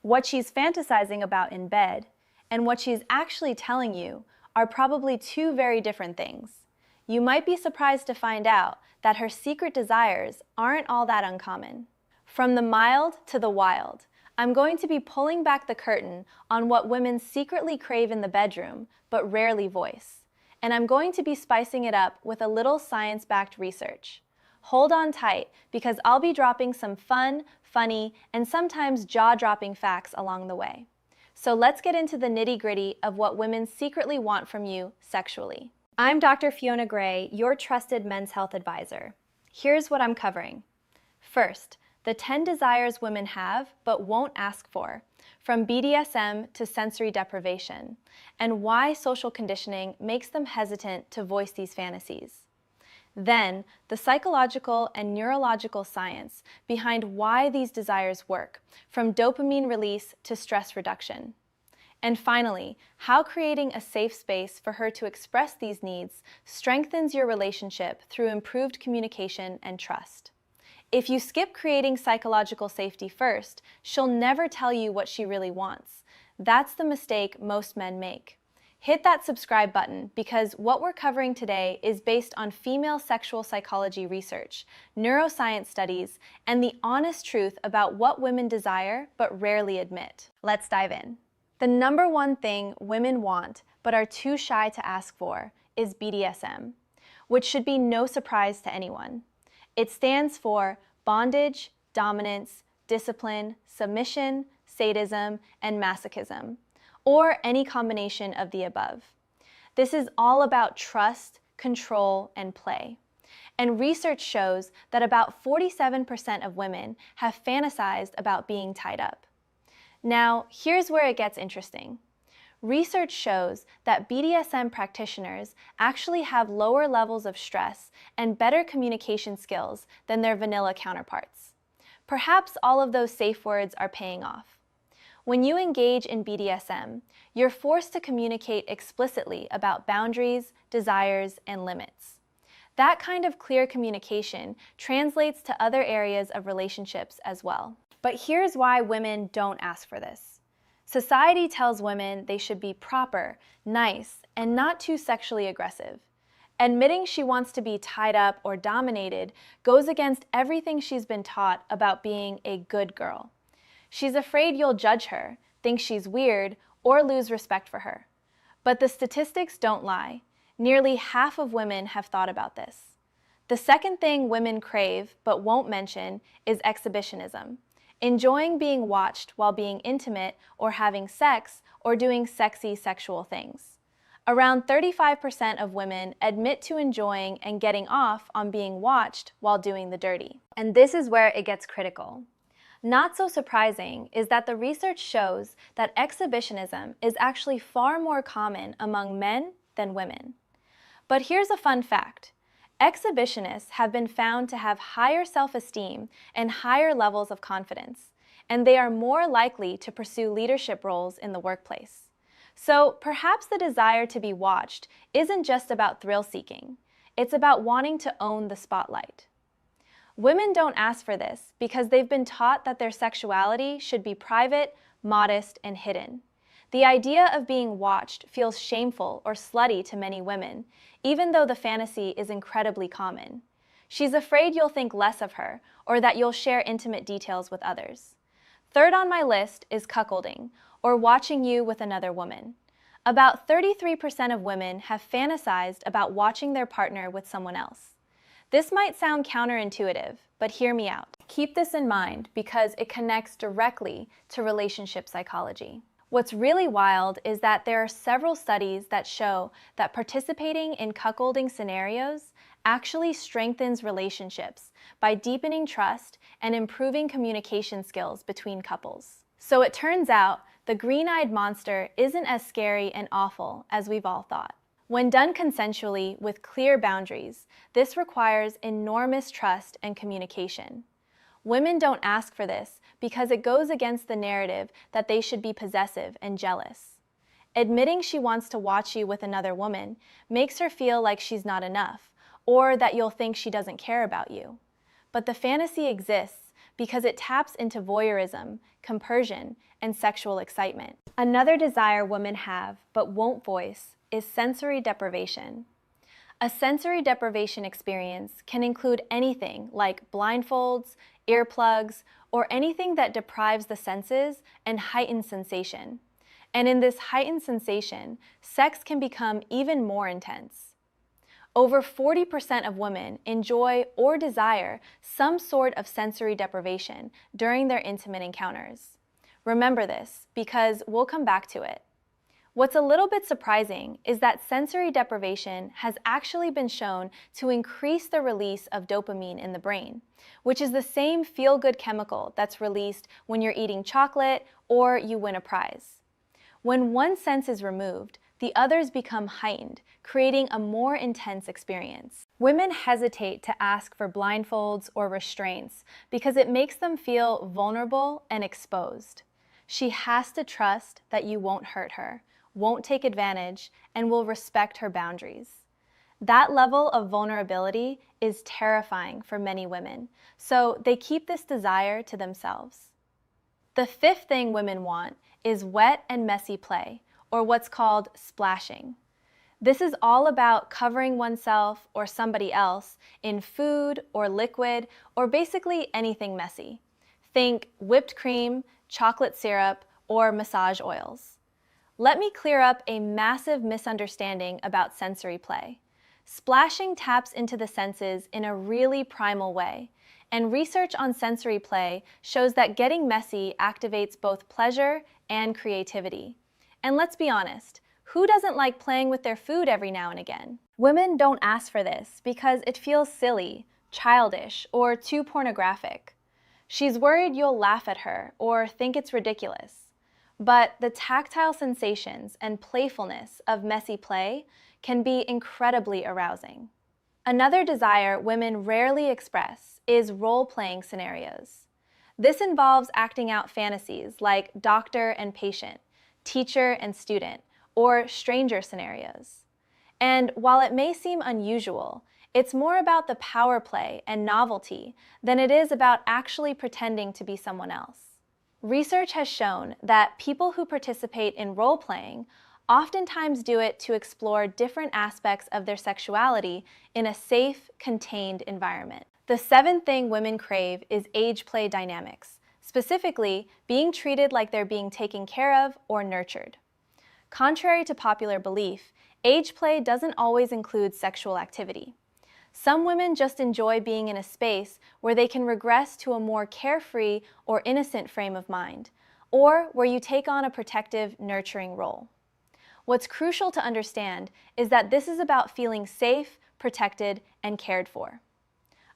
What she's fantasizing about in bed and what she's actually telling you are probably two very different things. You might be surprised to find out that her secret desires aren't all that uncommon. From the mild to the wild, I'm going to be pulling back the curtain on what women secretly crave in the bedroom but rarely voice. And I'm going to be spicing it up with a little science-backed research. Hold on tight, because I'll be dropping some fun, funny, and sometimes jaw-dropping facts along the way. So let's get into the nitty-gritty of what women secretly want from you sexually. I'm Dr. Fiona Gray, your trusted men's health advisor. Here's what I'm covering. First, the 10 desires women have but won't ask for, from BDSM to sensory deprivation, and why social conditioning makes them hesitant to voice these fantasies. Then, the psychological and neurological science behind why these desires work, from dopamine release to stress reduction. And finally, how creating a safe space for her to express these needs strengthens your relationship through improved communication and trust. If you skip creating psychological safety first, she'll never tell you what she really wants. That's the mistake most men make. Hit that subscribe button, because what we're covering today is based on female sexual psychology research, neuroscience studies, and the honest truth about what women desire but rarely admit. Let's dive in. The number one thing women want but are too shy to ask for is BDSM, which should be no surprise to anyone. It stands for bondage, dominance, discipline, submission, sadism, and masochism, or any combination of the above. This is all about trust, control, and play. And research shows that about 47% of women have fantasized about being tied up. Now, here's where it gets interesting. Research shows that BDSM practitioners actually have lower levels of stress and better communication skills than their vanilla counterparts. Perhaps all of those safe words are paying off. When you engage in BDSM, you're forced to communicate explicitly about boundaries, desires, and limits. That kind of clear communication translates to other areas of relationships as well. But here's why women don't ask for this. Society tells women they should be proper, nice, and not too sexually aggressive. Admitting she wants to be tied up or dominated goes against everything she's been taught about being a good girl. She's afraid you'll judge her, think she's weird, or lose respect for her. But the statistics don't lie. Nearly half of women have thought about this. The second thing women crave but won't mention is exhibitionism, enjoying being watched while being intimate or having sex or doing sexy sexual things. Around 35% of women admit to enjoying and getting off on being watched while doing the dirty. And this is where it gets critical. Not so surprising is that the research shows that exhibitionism is actually far more common among men than women. But here's a fun fact. Exhibitionists have been found to have higher self-esteem and higher levels of confidence, and they are more likely to pursue leadership roles in the workplace. So perhaps the desire to be watched isn't just about thrill-seeking. It's about wanting to own the spotlight. Women don't ask for this because they've been taught that their sexuality should be private, modest, and hidden. The idea of being watched feels shameful or slutty to many women, even though the fantasy is incredibly common. She's afraid you'll think less of her or that you'll share intimate details with others. Third on my list is cuckolding, or watching you with another woman. About 33% of women have fantasized about watching their partner with someone else. This might sound counterintuitive, but hear me out. Keep this in mind because it connects directly to relationship psychology. What's really wild is that there are several studies that show that participating in cuckolding scenarios actually strengthens relationships by deepening trust and improving communication skills between couples. So it turns out the green-eyed monster isn't as scary and awful as we've all thought. When done consensually with clear boundaries, this requires enormous trust and communication. Women don't ask for this because it goes against the narrative that they should be possessive and jealous. Admitting she wants to watch you with another woman makes her feel like she's not enough, or that you'll think she doesn't care about you. But the fantasy exists because it taps into voyeurism, compersion, and sexual excitement. Another desire women have but won't voice is sensory deprivation. A sensory deprivation experience can include anything like blindfolds, earplugs, or anything that deprives the senses and heightens sensation. And in this heightened sensation, sex can become even more intense. Over 40% of women enjoy or desire some sort of sensory deprivation during their intimate encounters. Remember this, because we'll come back to it. What's a little bit surprising is that sensory deprivation has actually been shown to increase the release of dopamine in the brain, which is the same feel-good chemical that's released when you're eating chocolate or you win a prize. When one sense is removed, the others become heightened, creating a more intense experience. Women hesitate to ask for blindfolds or restraints because it makes them feel vulnerable and exposed. She has to trust that you won't hurt her, won't take advantage, and will respect her boundaries. That level of vulnerability is terrifying for many women, so they keep this desire to themselves. The fifth thing women want is wet and messy play, or what's called splashing. This is all about covering oneself or somebody else in food or liquid or basically anything messy. Think whipped cream, chocolate syrup, or massage oils. Let me clear up a massive misunderstanding about sensory play. Splashing taps into the senses in a really primal way, and research on sensory play shows that getting messy activates both pleasure and creativity. And let's be honest, who doesn't like playing with their food every now and again? Women don't ask for this because it feels silly, childish, or too pornographic. She's worried you'll laugh at her or think it's ridiculous. But the tactile sensations and playfulness of messy play can be incredibly arousing. Another desire women rarely express is role-playing scenarios. This involves acting out fantasies like doctor and patient, teacher and student, or stranger scenarios. And while it may seem unusual, it's more about the power play and novelty than it is about actually pretending to be someone else. Research has shown that people who participate in role-playing oftentimes do it to explore different aspects of their sexuality in a safe, contained environment. The seventh thing women crave is age play dynamics, specifically being treated like they're being taken care of or nurtured. Contrary to popular belief, age play doesn't always include sexual activity. Some women just enjoy being in a space where they can regress to a more carefree or innocent frame of mind, or where you take on a protective, nurturing role. What's crucial to understand is that this is about feeling safe, protected, and cared for.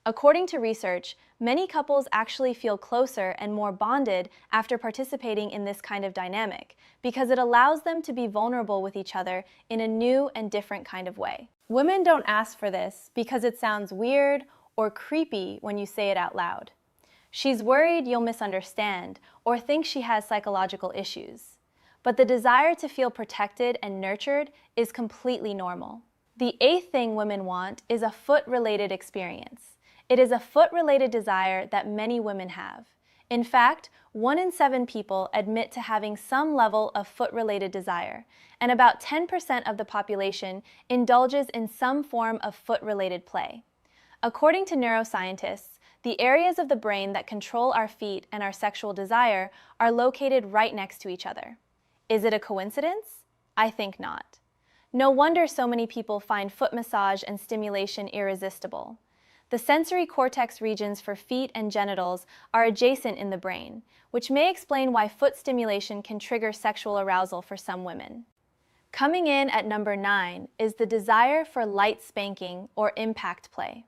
According to research, many couples actually feel closer and more bonded after participating in this kind of dynamic because it allows them to be vulnerable with each other in a new and different kind of way. Women don't ask for this because it sounds weird or creepy when you say it out loud. She's worried you'll misunderstand or think she has psychological issues. But the desire to feel protected and nurtured is completely normal. The eighth thing women want is a foot-related experience. It is a foot-related desire that many women have. In fact, 1 in 7 people admit to having some level of foot-related desire, and about 10% of the population indulges in some form of foot-related play. According to neuroscientists, the areas of the brain that control our feet and our sexual desire are located right next to each other. Is it a coincidence? I think not. No wonder so many people find foot massage and stimulation irresistible. The sensory cortex regions for feet and genitals are adjacent in the brain, which may explain why foot stimulation can trigger sexual arousal for some women. Coming in at number 9 is the desire for light spanking or impact play.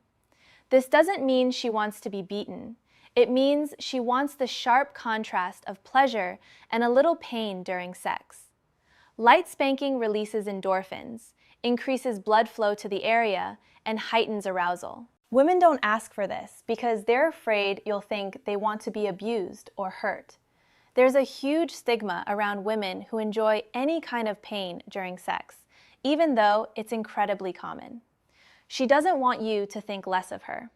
This doesn't mean she wants to be beaten. It means she wants the sharp contrast of pleasure and a little pain during sex. Light spanking releases endorphins, increases blood flow to the area, and heightens arousal. Women don't ask for this because they're afraid you'll think they want to be abused or hurt. There's a huge stigma around women who enjoy any kind of pain during sex, even though it's incredibly common. She doesn't want you to think less of her.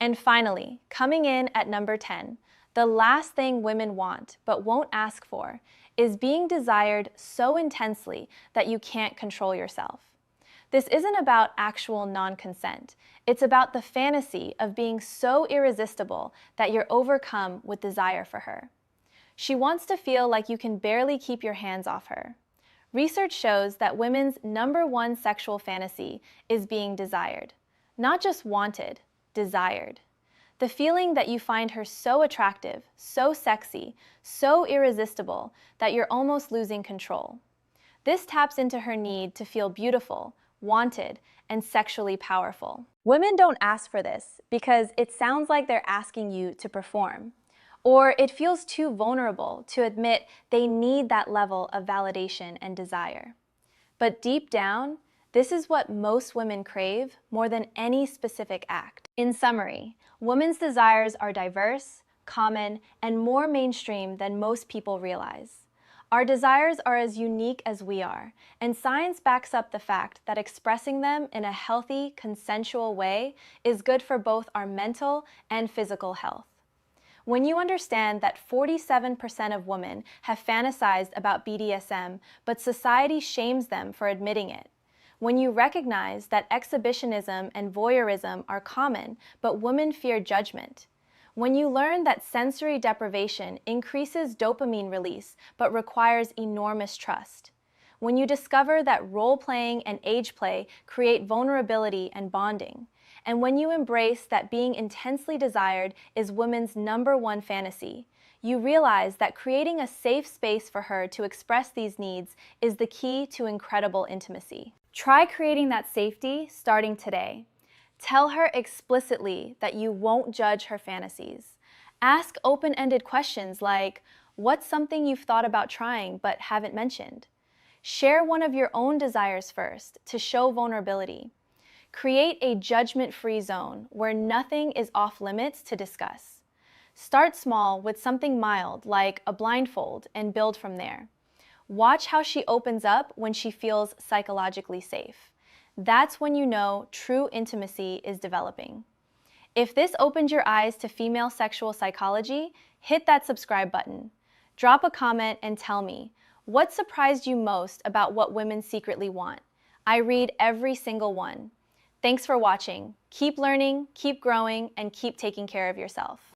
And finally, coming in at number 10, the last thing women want but won't ask for is being desired so intensely that you can't control yourself. This isn't about actual non-consent. It's about the fantasy of being so irresistible that you're overcome with desire for her. She wants to feel like you can barely keep your hands off her. Research shows that women's number one sexual fantasy is being desired. Not just wanted, desired. The feeling that you find her so attractive, so sexy, so irresistible that you're almost losing control. This taps into her need to feel beautiful, wanted, and sexually powerful. Women don't ask for this because it sounds like they're asking you to perform, or it feels too vulnerable to admit they need that level of validation and desire. But deep down, this is what most women crave more than any specific act. In summary, women's desires are diverse, common, and more mainstream than most people realize. Our desires are as unique as we are, and science backs up the fact that expressing them in a healthy, consensual way is good for both our mental and physical health. When you understand that 47% of women have fantasized about BDSM, but society shames them for admitting it, when you recognize that exhibitionism and voyeurism are common, but women fear judgment, when you learn that sensory deprivation increases dopamine release but requires enormous trust, when you discover that role-playing and age play create vulnerability and bonding, and when you embrace that being intensely desired is women's number one fantasy, you realize that creating a safe space for her to express these needs is the key to incredible intimacy. Try creating that safety starting today. Tell her explicitly that you won't judge her fantasies. Ask open-ended questions like, what's something you've thought about trying but haven't mentioned? Share one of your own desires first to show vulnerability. Create a judgment-free zone where nothing is off limits to discuss. Start small with something mild like a blindfold and build from there. Watch how she opens up when she feels psychologically safe. That's when you know true intimacy is developing. If this opened your eyes to female sexual psychology, hit that subscribe button. Drop a comment and tell me, what surprised you most about what women secretly want? I read every single one. Thanks for watching. Keep learning, keep growing, and keep taking care of yourself.